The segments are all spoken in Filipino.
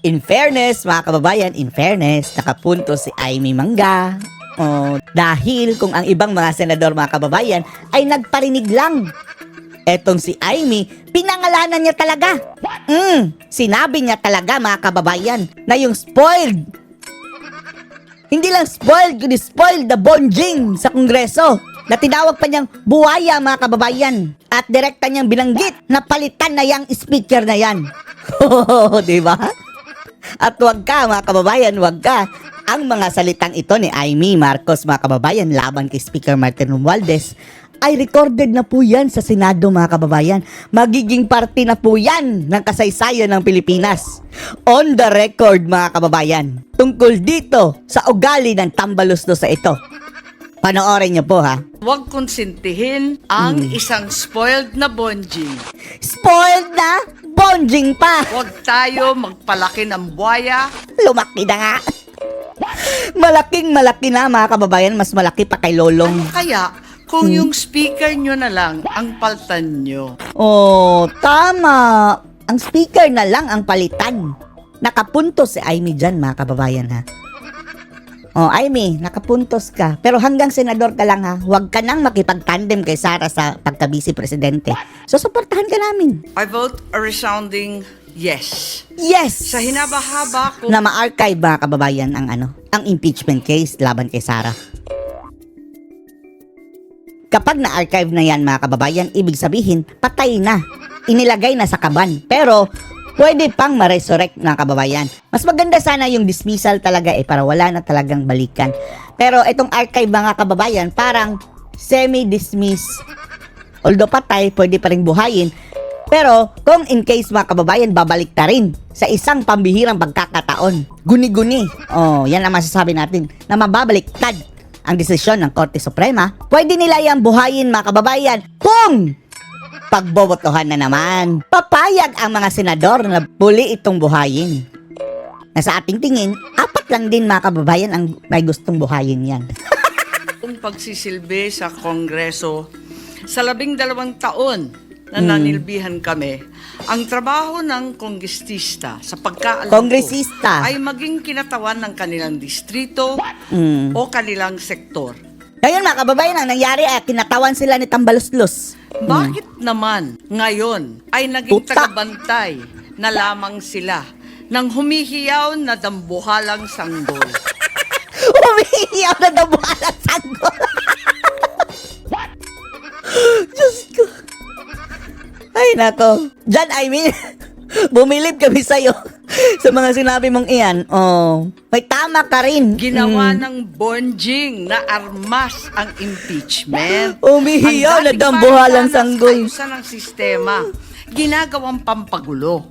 In fairness, mga kababayan, in fairness, nakapunto si Amy Mangga. Oh, dahil kung ang ibang mga senador, mga kababayan, ay nagparinig lang. Etong si Amy, pinangalanan niya talaga. Sinabi niya talaga, mga kababayan, na yung spoiled. Hindi lang spoiled, kundi spoiled the bonjing sa Kongreso. Na tinawag pa niyang buwaya, mga kababayan. At direkta niyang binanggit na palitan na yung speaker na yan. Diba? At wag ka, mga kababayan, wag ka. Ang mga salitang ito ni Amy Marcos, mga kababayan, laban kay Speaker Martin Romualdez, ay recorded na po yan sa Senado, mga kababayan. Magiging parte na po yan ng kasaysayan ng Pilipinas. On the record, mga kababayan, tungkol dito sa ugali ng tambaluslos sa ito. Panoorin niyo po, ha? Huwag konsintihin ang isang spoiled na bonjing. Spoiled na? Bonjing pa! Huwag tayo magpalaki ng buwaya. Lumaki na nga. Malaking malaki na, mga kababayan. Mas malaki pa kay Lolong. Kaya, kung yung speaker nyo na lang ang paltan nyo. Oh, tama. Ang speaker na lang ang palitan. Nakapuntos si Amy dyan, mga kababayan, ha? Oh, Amy, nakapuntos ka. Pero hanggang senador ka lang, ha? Huwag ka nang makipag-tandem kay Sara sa pagka-vice presidente. So, suportahan ka namin. I vote a resounding yes. Yes! Sa hinaba-haba ko, Na ma-archive, mga kababayan, ang impeachment case laban kay Sara. Kapag na-archive na yan, mga kababayan, ibig sabihin, patay na. Inilagay na sa kaban. Pero, pwede pang ma-resurrect, mga kababayan. Mas maganda sana yung dismissal talaga para wala na talagang balikan. Pero itong archive, mga kababayan, parang semi-dismiss. Although patay, pwede pa rin buhayin. Pero, kung in case, mga kababayan, babalik ta rin sa isang pambihirang pagkakataon. Guni-guni. Oh, yan ang masasabi natin na mababaliktad ang desisyon ng Korte Suprema. Pwede nila yung buhayin, mga kababayan, kung pagbobotohan na naman. Papayag ang mga senador na muli itong buhayin. Na sa ating tingin, 4 lang din, mga kababayan, ang may gustong buhayin yan. kung pagsisilbi sa Kongreso, sa 12 taon na nanilbihan kami, ang trabaho ng kongressista sa pagkaalam Kongresista. ko ay maging kinatawan ng kanilang distrito o kanilang sektor. Ngayon, mga kababayan, ang nangyari ay kinatawan sila ni Tambaluslos. Bakit naman ngayon ay naging Puta. tagabantay na lamang sila ng humihiyaw na dambuhalang sanggol? Umiiyaw na dabuhalang sanggol. Diyos ko. Ay, nako. Diyan, I mean, bumilib kami sa'yo sa mga sinabi mong iyan. Oh, may tama ka rin. Ginawa ng bonjing na armas ang impeachment. Umihiyaw na Ang dating dambuhalang para sana sanggol. ayusan ng sistema, ginagawang pampagulo,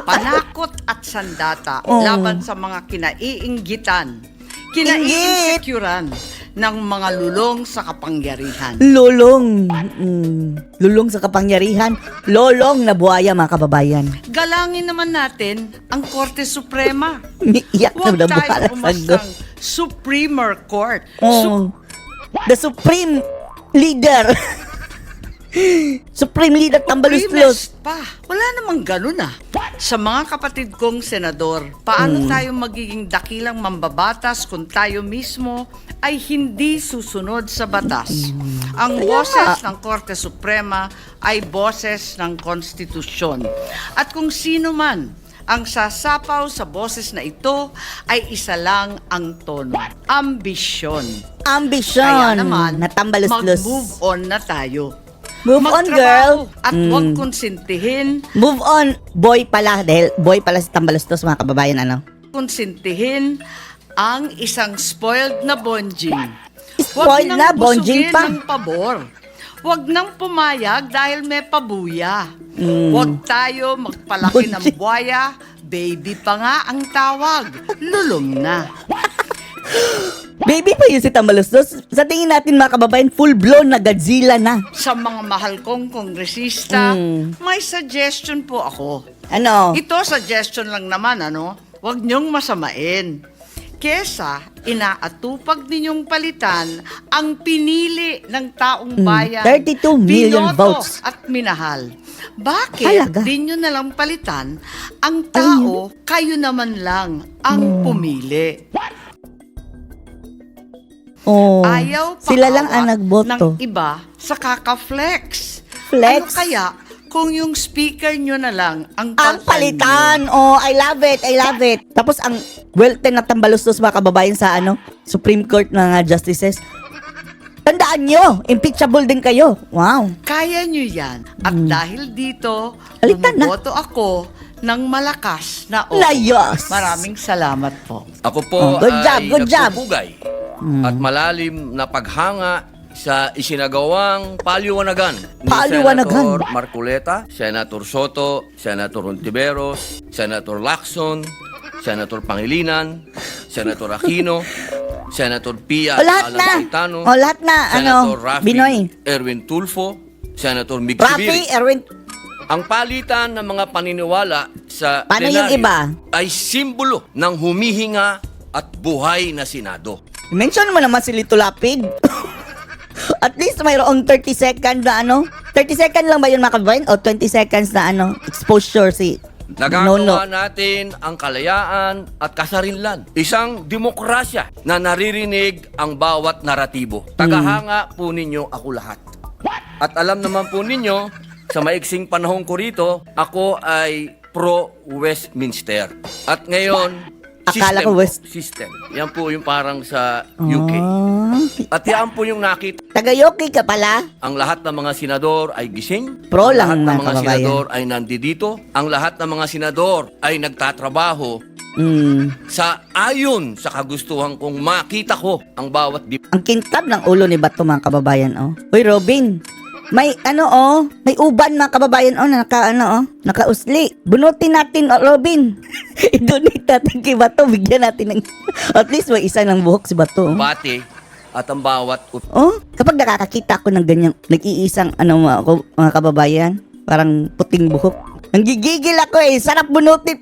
panakot at sandata laban sa mga kinaiinggitan, kinaiinsecuran ng mga lulong sa kapangyarihan. Lulong. Lulong sa kapangyarihan. Lolong na buhaya, mga kababayan. Galangin naman natin ang Korte Suprema. Umiiyak Huwag na tayo dabuhalang sanggol. umastang Supreme Court. Oh, the Supreme Leader. Supreme Leader Tambaluslos. Supremest pa. Wala namang ganun ah. Sa mga kapatid kong senador, paano tayo magiging dakilang mambabatas kung tayo mismo ay hindi susunod sa batas? Ang boses ng Korte Suprema ay boses ng konstitusyon. At kung sino man ang sasapaw sa boses na ito ay isa lang ang tono. Ambisyon. Ambition. Kaya naman, na Tambaluslos. mag-move on na tayo. Move on, girl. Magtrabaho at huwag konsintihin, Move on. Boy pala. Dahil boy pala si Tambaluslos, mga kababayan. konsintihin ang isang spoiled na bonjing. Spoiled na, bonjing pa. Ng pabor. Huwag nang pumayag dahil may pabuya. Huwag tayo magpalaki ng buwaya, baby pa nga ang tawag. Lulong na. Baby pa yun si Tambaluslos. Sa tingin natin, mga kababayan, full-blown na Godzilla na. Sa mga mahal kong kongresista, may suggestion po ako. Ano? Ito, suggestion lang naman, Huwag niyong masamain. kesa inaatupag ninyong palitan ang pinili ng taong bayan, 32 million binoto votes. at minahal. Bakit Talaga? di nyo nalang palitan ang tao, kayo naman lang ang pumili? Oh, Ayaw sila lang ang ng nagboto. iba sa kaka-flex. Flex? Ano kaya kung yung speaker nyo na lang ang Ang paltan palitan! Oh, I love it, I love it. Tapos ang wealthy na tambalustos mga kababayan sa Supreme Court ng justices. Tandaan nyo, impeachable din kayo. Wow. Kaya nyo yan. At dahil dito, Alitan na. bumoto ako ng malakas na oo. Layas. Maraming salamat po. Ako po Oh, good job, ay good job. nagpupugay at malalim na paghanga sa isinagawang paliwanagan ni Paliwanagan. Senator Marcoleta, Senator Soto, Senator Ontiveros, Senator Lacson, Senator Pangilinan, Senator Aquino, Senator Pia O, lahat Alan na. Cayetano, O, lahat na, Senator Rafi Binoy. Erwin Tulfo, Senator Mig Rafi, Sibiri. Erwin, Ang palitan ng mga paniniwala sa Paano yung plenaryo iba? ay simbolo ng humihinga at buhay na Senado. mention mo naman si Lito Lapid. At least mayroong 30 second na 30 second lang ba yun mga kababayan? O 20 seconds na exposure si Nagagawa Nono. natin ang kalayaan at kasarinlan. Isang demokrasya na naririnig ang bawat naratibo. Tagahanga po ninyo ako lahat. At alam naman po ninyo, sa maiksing panahon ko rito, ako ay pro-Westminster. At ngayon, Akala ko system. Yan po yung parang sa UK. At yan po yung nakita. Tagayoki ka pala. Ang lahat ng mga senador ay gising. Pro Ang lang, lahat ng mga mga kababayan. senador ay nandito. Ang lahat ng mga senador ay nagtatrabaho sa ayon sa kagustuhan kong makita ko ang bawat Ang kintab ng ulo ni Bato mga kababayan Uy Robin, may may uban mga kababayan na nakausli. Bunutin natin Robin. I-donate natin kay Bato, bigyan natin ng at least may isa ng buhok si Bato. bate at ang bawat Kapag nakakakita ako ng ganyang nag-iisang mga kababayan, parang puting buhok. Ang gigigil ako sarap bunutin.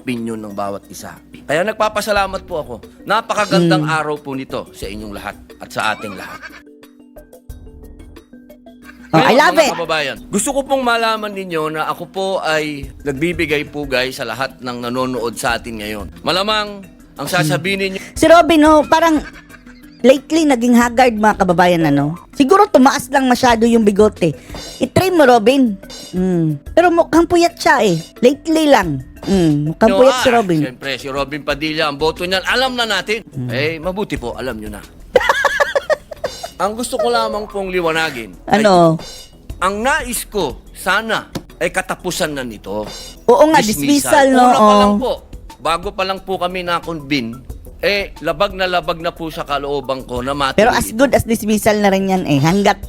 opinion ng bawat isa. Kaya nagpapasalamat po ako. Napakagandang araw po nito sa inyong lahat at sa ating lahat. I love mga it. kababayan, gusto ko pong malaman ninyo na ako po ay nagbibigay pugay sa lahat ng nanonood sa atin ngayon. Malamang ang sasabihin ninyo, Si Robin parang lately naging haggard mga kababayan Siguro tumaas lang masyado yung bigote. I-trim mo Robin. Pero mukhang puyat siya Lately lang. Mukhang puyat si Robin. Siyempre, si Robin Padilla, ang boto niyan, alam na natin. Mabuti po, alam nyo na. Ang gusto ko lamang pong liwanagin, ang nais ko, sana, ay katapusan na nito. Oo nga, dismissal Una pa lang po, bago pa lang po kami na-convene, labag na po sa kalooban ko na matuloy. Pero as good as dismissal na rin yan hanggat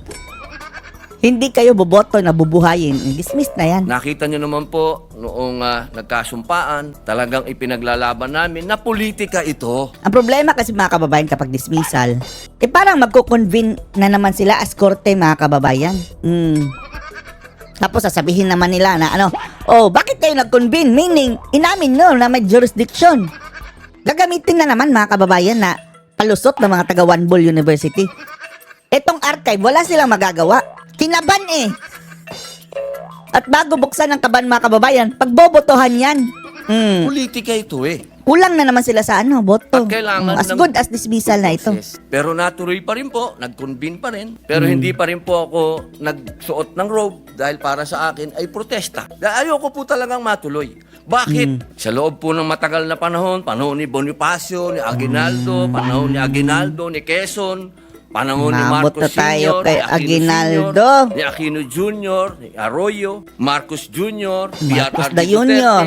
hindi kayo boboto na bubuhayin, dismiss na yan. Nakita nyo naman po, noong nagkasumpaan, talagang ipinaglalaban namin na politika ito. Ang problema kasi mga kababayan kapag dismissal, parang magko-convene na naman sila as korte mga kababayan. Tapos sasabihin naman nila na bakit kayo nag-convene? Meaning, inamin nyo na may jurisdiction. Gagamitin na naman mga kababayan na palusot ng mga taga One Bull University. Etong archive, wala silang magagawa. Kinaban At bago buksan ng kaban mga kababayan, pagbobotohan yan. Politika ito Kulang na naman sila sa boto. At kailangan As ng- good as dismissal na ito. Yes. Pero natuloy pa rin po, nag-convene pa rin. Pero hindi pa rin po ako nagsuot ng robe dahil para sa akin ay protesta. Dahil ayoko po talagang matuloy. Bakit? Sa loob po ng matagal na panahon ni Bonifacio, ni Aguinaldo, panahon ni Aguinaldo, ni Quezon, panahon ni Maabot Marcos na tayo Sr., kay ni Aquino Aguinaldo. Sr., ni Aquino Jr., ni Arroyo, Marcos Jr., Marcos PRRD the Jr.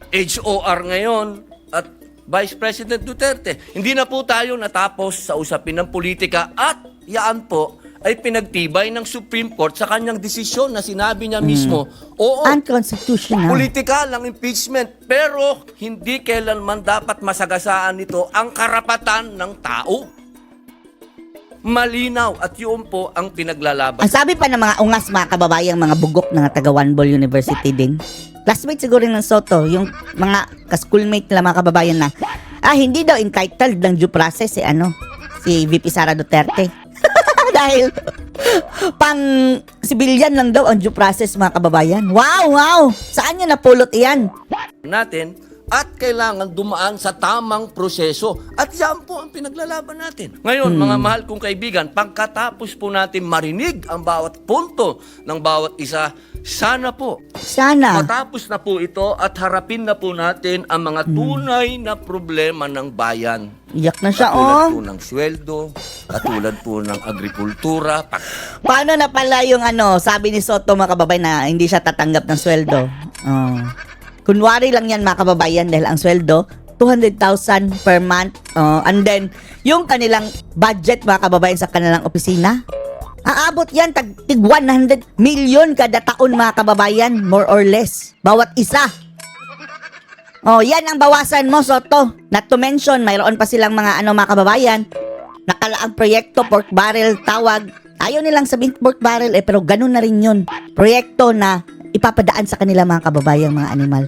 HOR ngayon, at Vice President Duterte. Hindi na po tayo natapos sa usapin ng politika at yaan po ay pinagtibay ng Supreme Court sa kanyang desisyon na sinabi niya mismo, oo, Unconstitutional. politikal ang impeachment, pero hindi kailanman dapat masagasaan nito ang karapatan ng tao. Malinaw at yun po ang pinaglalaban. Ang sabi pa ng mga ungas mga kababayang mga bugok ng taga One Bull University din. Classmate siguro ng Soto, yung mga ka-schoolmate nila mga kababayan na Hindi daw entitled ng due process si VP Sara Duterte. Dahil pang civilian lang daw ang due process, mga kababayan. Wow! Saan nyo napulot iyan? natin at kailangan dumaan sa tamang proseso. At yan po ang pinaglalaban natin. Ngayon, mga mahal kong kaibigan, pagkatapos po natin marinig ang bawat punto ng bawat isa, sana po, Sana. matapos na po ito at harapin na po natin ang mga tunay na problema ng bayan. Iyak na siya, Katulad po ng sweldo, katulad po ng agrikultura. Paano na pala yung sabi ni Soto, mga kababayan, na hindi siya tatanggap ng sweldo? Kunwari lang yan, mga kababayan, dahil ang sweldo, 200,000 per month. And then, yung kanilang budget, mga kababayan, sa kanilang opisina, aabot yan, tig 100 million kada taon, mga kababayan, more or less. Bawat isa. Yan ang bawasan mo, Soto. Not to mention, mayroon pa silang mga mga kababayan, nakalaang proyekto, pork barrel, tawag. Ayaw nilang sabihin pork barrel pero ganun na rin yun. Proyekto na ipapadaan sa kanila, mga kababayan, mga animal.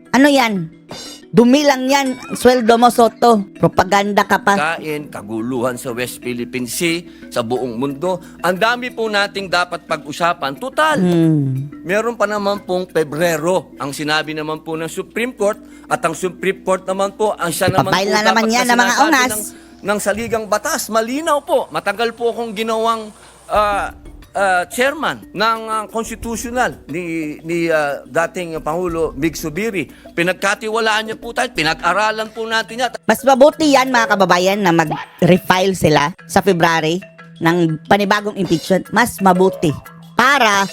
Ano yan? Dumi lang yan, sweldo mo, Soto. Propaganda ka pa. Kain, kaguluhan sa West Philippine Sea, sa buong mundo. Ang dami po nating dapat pag-usapan. Total, meron pa naman pong Pebrero. Ang sinabi naman po ng Supreme Court at ang Supreme Court naman po, ang siya naman Papail po na naman dapat yan na ng mga sinasabi ungas. ng saligang batas. Malinaw po. Matagal po akong ginawang chairman ng constitutional ni dating Pangulo Mig Subiri. Pinagkatiwalaan niya po tayo, pinag-aralan po natin yan. Mas mabuti yan, mga kababayan, na mag-refile sila sa February ng panibagong impeachment. Mas mabuti. Para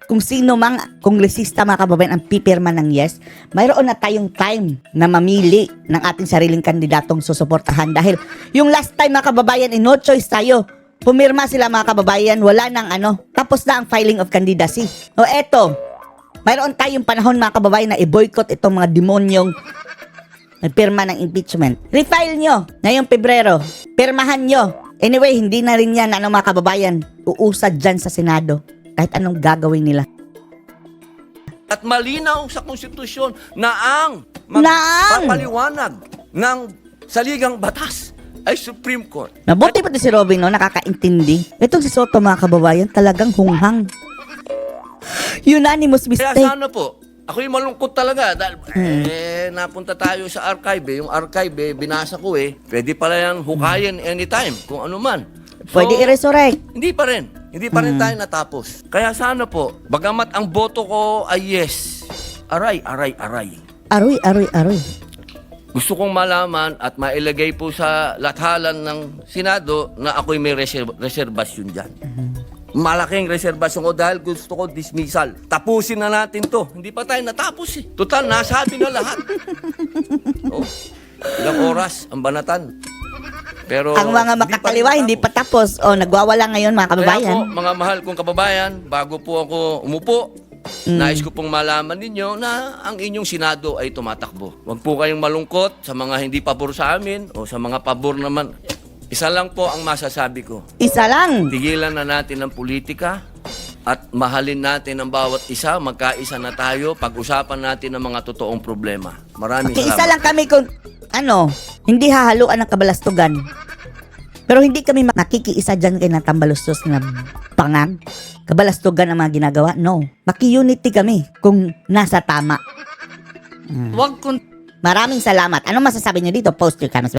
kung sino mang kongresista, mga kababayan, ang pipirma ng yes, mayroon na tayong time na mamili ng ating sariling kandidatong susuportahan. Dahil yung last time, mga kababayan, no choice tayo. Pumirma sila, mga kababayan, wala nang tapos na ang filing of candidacy. Eto, mayroon tayong panahon, mga kababayan, na i-boycott itong mga demonyong nagpirma ng impeachment. Refile nyo ngayong Pebrero. Pirmahan nyo. Anyway, hindi na rin yan, mga kababayan, uusad dyan sa Senado. Kahit anong gagawin nila. At malinaw sa konstitusyon na ang Naang! magpapaliwanag ng saligang batas ay Supreme Court. Mabuti pati si Robin, nakakaintindi. Itong si Soto, mga kababayan, talagang hunghang. Unanimous Kaya mistake. sana po, ako'y malungkot talaga dahil napunta tayo sa archive. Yung archive, binasa ko pwede pala yan hukayin anytime, kung ano man. So, Pwede i-resurrect. Hindi pa rin. Hindi pa rin tayo natapos. Kaya sana po, bagamat ang boto ko ay yes, aray. Aroy. Gusto kong malaman at mailagay po sa lathalan ng Senado na ako'y may reserbasyon dyan. Malaking reserbasyon ko dahil gusto ko dismissal. Tapusin na natin to. Hindi pa tayo natapos Total, nasabi na lahat. Ilang oras ang banatan. Pero Ang mga makakaliwa, hindi pa tapos. Nagwawala ngayon, mga kababayan. Kaya po, mga mahal kong kababayan, bago po ako umupo, nais ko pong malaman ninyo na ang inyong Senado ay tumatakbo. Huwag po kayong malungkot sa mga hindi pabor sa amin o sa mga pabor naman. Isa lang po ang masasabi ko. Isa lang. Tigilan na natin ang politika at mahalin natin ang bawat isa. Magkaisa na tayo. Pag-usapan natin ang mga totoong problema. Maraming Isa salamat. lang kami kung, hindi hahaluan ng kabalastugan. Pero hindi kami makikiisa dyan kay natambalustos na pangag. Kabalastugan ang mga ginagawa. No. Maki-unity kami kung nasa tama. Wag kung Maraming salamat. Ano masasabi niyo dito? Post your comments.